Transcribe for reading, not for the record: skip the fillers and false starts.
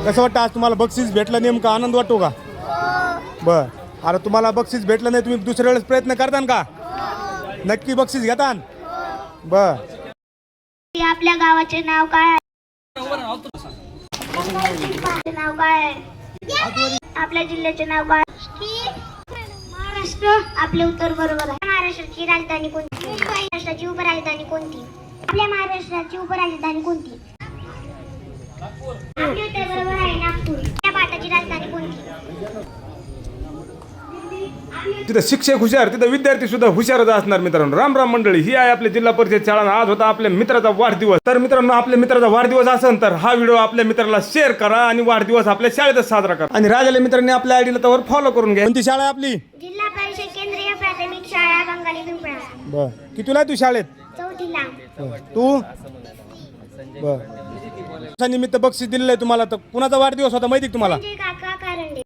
कसं वाटतं आज तुम्हाला बक्षीस भेटलं नेमका आनंद वाटतो का? बर. अरे तुम्हाला बक्षीस भेटलं नाही तुम्ही दुसऱ्या वेळेस प्रयत्न करता का? नक्की बक्षीस घेता? बर. आपल्या गावाचे नाव काय आहे? नाव काय आहे? आपल्या जिल्ह्याचे नाव काय? महाराष्ट्र. आपले उत्तर बरोबर आहे. महाराष्ट्राची राजधानी कोणती? महाराष्ट्राची उपराजधानी कोणती? आपल्या महाराष्ट्राची उपराजधानी कोणती? आपले उत्तर बरोबर आहे. नागपूर. या भारताची राजधानी कोणती? तिथं शिक्षक हुशार तिथं विद्यार्थी सुद्धा हुशारच असणार मित्रांनो. राम राम मंडळी, ही आहे आपल्या जिल्हा परिषद शाळा. आज होता आपल्या मित्राचा वाढदिवस. तर मित्रांनो आपल्या मित्राचा वाढदिवस असेल तर हा व्हिडिओ आपल्या मित्राला शेअर करा आणि वाढदिवस आपल्या शाळेतच साजरा करा. आणि राजाला मित्रांनी आपल्या आयडीला त्यावर फॉलो करून घ्या. कोणती शाळा आहे आपली? जिल्हा परिषद केंद्रीय प्राथमिक शाळा बंगाली पिंपळा. बर. कितीला आहे तू शाळेत? चौथीला. तू? बर. निमित्त बक्षीस दिलेलं आहे तुम्हाला. तर कुणाचा वाढदिवस होता माहिती का तुम्हाला? काका कारंडे.